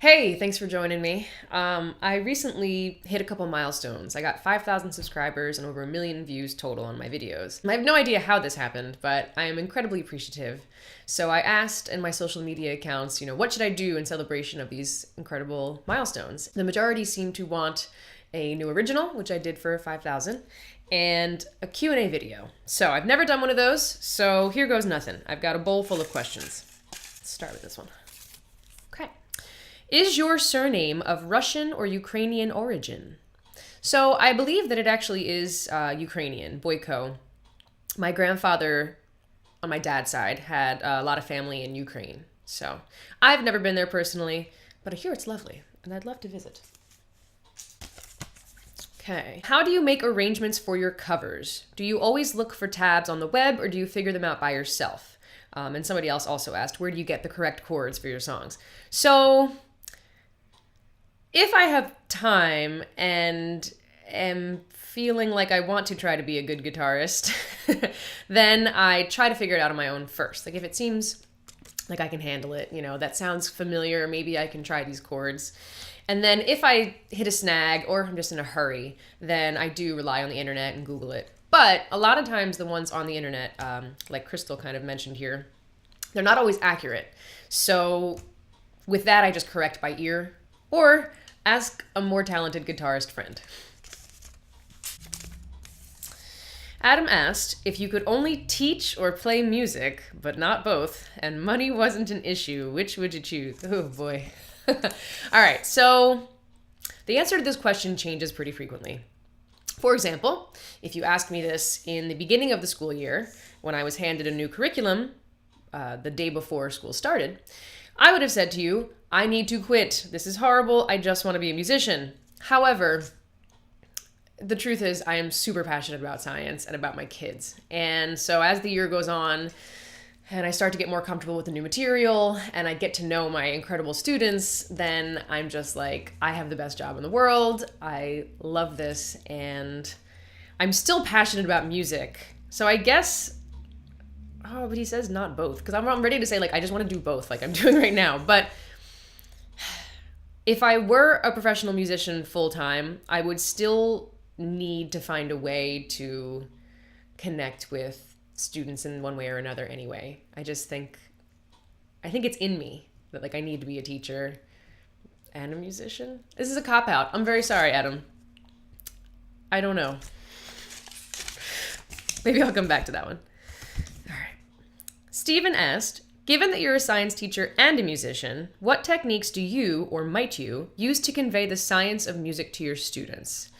Hey, thanks for joining me. I recently hit a couple milestones. I got 5,000 subscribers and over 1 million views total on my videos. I have no idea how this happened, but I am incredibly appreciative. So I asked in my social media accounts, what should I do in celebration of these incredible milestones? The majority seemed to want a new original, which I did for 5,000, and a Q&A video. So I've never done one of those, so here goes nothing. I've got a bowl full of questions. Let's start with this one. Okay. Is your surname of Russian or Ukrainian origin? So I believe that it actually is Ukrainian, Boyko. My grandfather on my dad's side had a lot of family in Ukraine. So I've never been there personally, but I hear it's lovely and I'd love to visit. Okay. How do you make arrangements for your covers? Do you always look for tabs on the web or do you figure them out by yourself? And somebody else also asked, where do you get the correct chords for your songs? So if I have time and am feeling like I want to try to be a good guitarist, then I try to figure it out on my own first. Like if it seems like I can handle it, that sounds familiar, maybe I can try these chords. And then if I hit a snag or I'm just in a hurry, then I do rely on the internet and Google it. But a lot of times the ones on the internet, like Crystal kind of mentioned here, they're not always accurate. So with that, I just correct by ear or ask a more talented guitarist friend. Adam asked, if you could only teach or play music, but not both, and money wasn't an issue, which would you choose? Oh boy. All right, so the answer to this question changes pretty frequently. For example, if you asked me this in the beginning of the school year, when I was handed a new curriculum the day before school started, I would have said to you, I need to quit. This is horrible. I just want to be a musician. However, the truth is I am super passionate about science and about my kids. And so as the year goes on and I start to get more comfortable with the new material and I get to know my incredible students, then I'm just like, I have the best job in the world. I love this and I'm still passionate about music. So I guess, but he says not both, because I'm ready to say I just want to do both like I'm doing right now. But if I were a professional musician full-time, I would still need to find a way to connect with students in one way or another anyway. I think it's in me that I need to be a teacher and a musician. This is a cop-out. I'm very sorry, Adam. I don't know. Maybe I'll come back to that one. All right. Stephen asked, given that you're a science teacher and a musician, what techniques do you, or might you, use to convey the science of music to your students?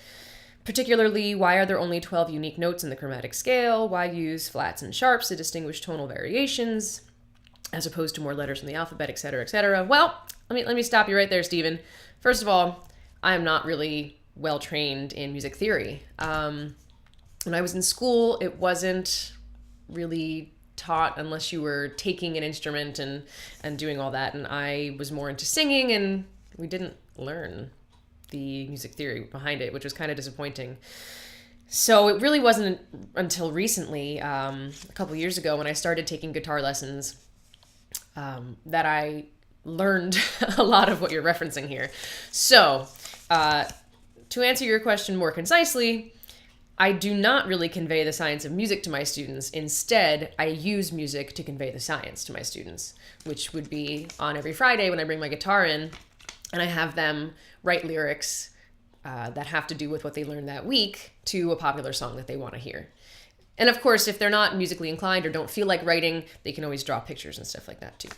Particularly, why are there only 12 unique notes in the chromatic scale? Why use flats and sharps to distinguish tonal variations, as opposed to more letters in the alphabet, etc., etc.? Well, let me stop you right there, Stephen. First of all, I am not really well trained in music theory. When I was in school, it wasn't really taught unless you were taking an instrument and doing all that. And I was more into singing, and we didn't learn the music theory behind it, which was kind of disappointing. So it really wasn't until recently, a couple years ago, when I started taking guitar lessons, that I learned a lot of what you're referencing here. So to answer your question more concisely, I do not really convey the science of music to my students. Instead, I use music to convey the science to my students, which would be on every Friday when I bring my guitar in and I have them write lyrics that have to do with what they learned that week to a popular song that they want to hear. And of course, if they're not musically inclined or don't feel like writing, they can always draw pictures and stuff like that too.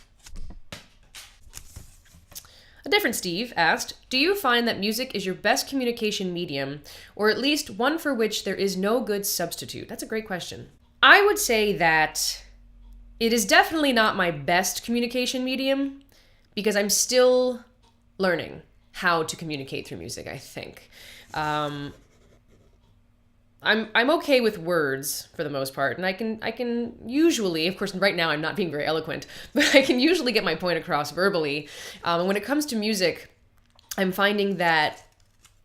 A different Steve asked, do you find that music is your best communication medium, or at least one for which there is no good substitute? That's a great question. I would say that it is definitely not my best communication medium because I'm still learning how to communicate through music, I think. I'm okay with words for the most part, and I can usually, of course, right now I'm not being very eloquent, but I can usually get my point across verbally. And when it comes to music, I'm finding that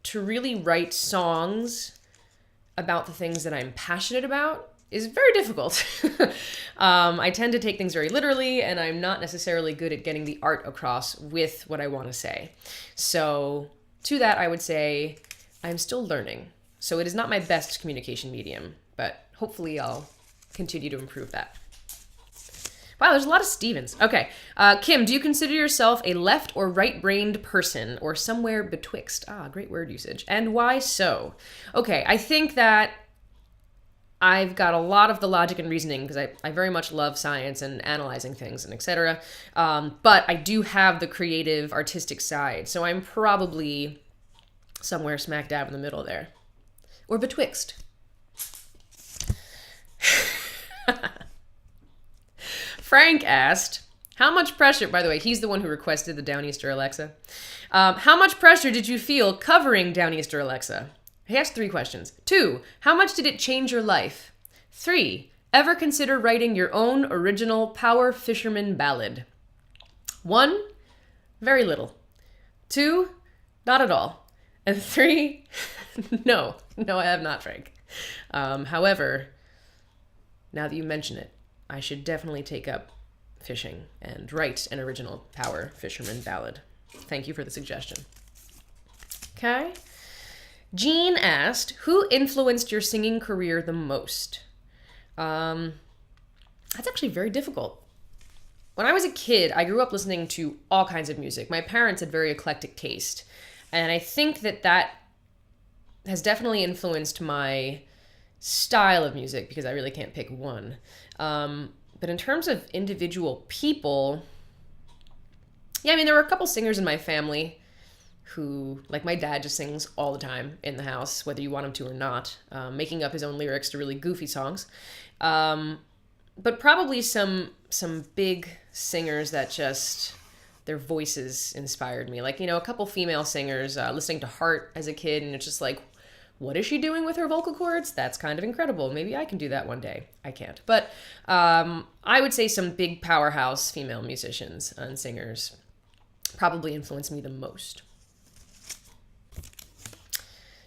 to really write songs about the things that I'm passionate about is very difficult. I tend to take things very literally, and I'm not necessarily good at getting the art across with what I want to say. So to that, I would say I'm still learning. So it is not my best communication medium, but hopefully I'll continue to improve that. Wow, there's a lot of Stevens. Okay. Kim, do you consider yourself a left or right-brained person or somewhere betwixt? Ah, great word usage. And why so? Okay, I think that I've got a lot of the logic and reasoning because I very much love science and analyzing things and etc. But I do have the creative, artistic side. So I'm probably somewhere smack dab in the middle there. Or betwixt. Frank asked, how much pressure, by the way, he's the one who requested the Downeaster Alexa. How much pressure did you feel covering Downeaster Alexa? He asked 3 questions. 2, how much did it change your life? 3, ever consider writing your own original Power Fisherman ballad? 1, very little. 2, not at all. And 3, no, I have not, Frank. However, now that you mention it, I should definitely take up fishing and write an original Power Fisherman ballad. Thank you for the suggestion. Okay. Jean asked, who influenced your singing career the most? That's actually very difficult. When I was a kid, I grew up listening to all kinds of music. My parents had very eclectic taste. And I think that has definitely influenced my style of music because I really can't pick one. But in terms of individual people, yeah, I mean, there were a couple singers in my family who, like my dad just sings all the time in the house, whether you want him to or not, making up his own lyrics to really goofy songs. But probably some big singers that just, their voices inspired me. Like, a couple female singers, listening to Heart as a kid, and it's just like, what is she doing with her vocal cords? That's kind of incredible. Maybe I can do that one day. I can't. But I would say some big powerhouse female musicians and singers probably influenced me the most.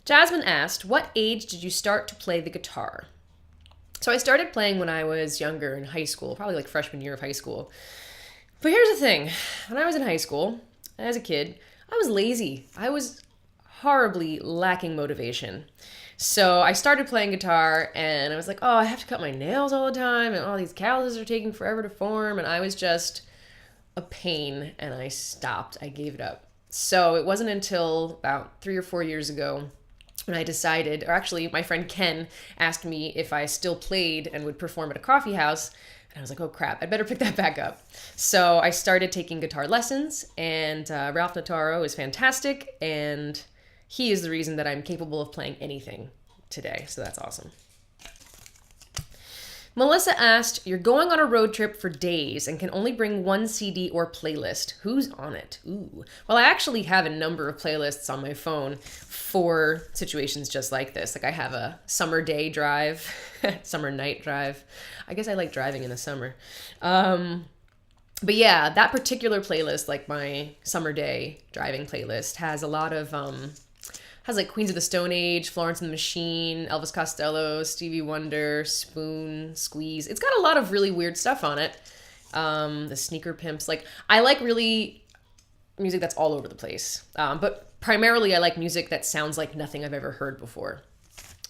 Jasmine asked, what age did you start to play the guitar? So I started playing when I was younger in high school, probably like freshman year of high school. But here's the thing. When I was in high school, as a kid, I was lazy. I was horribly lacking motivation. So I started playing guitar and I was like, oh, I have to cut my nails all the time and all these calluses are taking forever to form. And I was just a pain and I stopped. I gave it up. So it wasn't until about 3 or 4 years ago when I decided, or actually my friend Ken asked me if I still played and would perform at a coffee house. And I was like, oh crap, I'd better pick that back up. So I started taking guitar lessons and Ralph Notaro is fantastic and he is the reason that I'm capable of playing anything today, so that's awesome. Melissa asked, you're going on a road trip for days and can only bring 1 CD or playlist. Who's on it? Ooh. Well, I actually have a number of playlists on my phone for situations just like this. Like I have a summer day drive, summer night drive. I guess I like driving in the summer. But yeah, that particular playlist, like my summer day driving playlist, has a lot of has like Queens of the Stone Age, Florence and the Machine, Elvis Costello, Stevie Wonder, Spoon, Squeeze. It's got a lot of really weird stuff on it. The Sneaker Pimps. Like, I like really music that's all over the place. But primarily I like music that sounds like nothing I've ever heard before.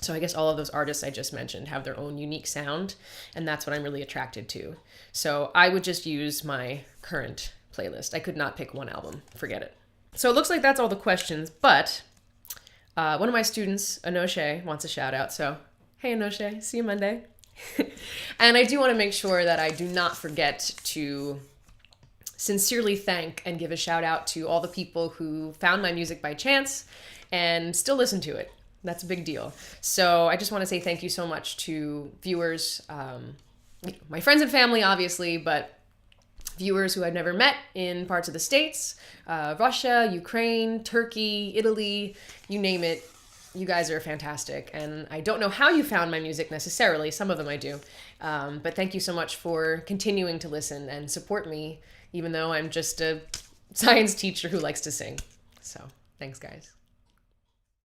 So I guess all of those artists I just mentioned have their own unique sound, and that's what I'm really attracted to. So I would just use my current playlist. I could not pick one album. Forget it. So it looks like that's all the questions, but one of my students, Anoshe, wants a shout out. So, hey Anoshe, see you Monday. And I do want to make sure that I do not forget to sincerely thank and give a shout out to all the people who found my music by chance and still listen to it. That's a big deal. So I just want to say thank you so much to viewers, my friends and family, obviously, but viewers who I've never met in parts of the States, Russia, Ukraine, Turkey, Italy, you name it. You guys are fantastic. And I don't know how you found my music necessarily. Some of them I do. But thank you so much for continuing to listen and support me, even though I'm just a science teacher who likes to sing. So thanks, guys.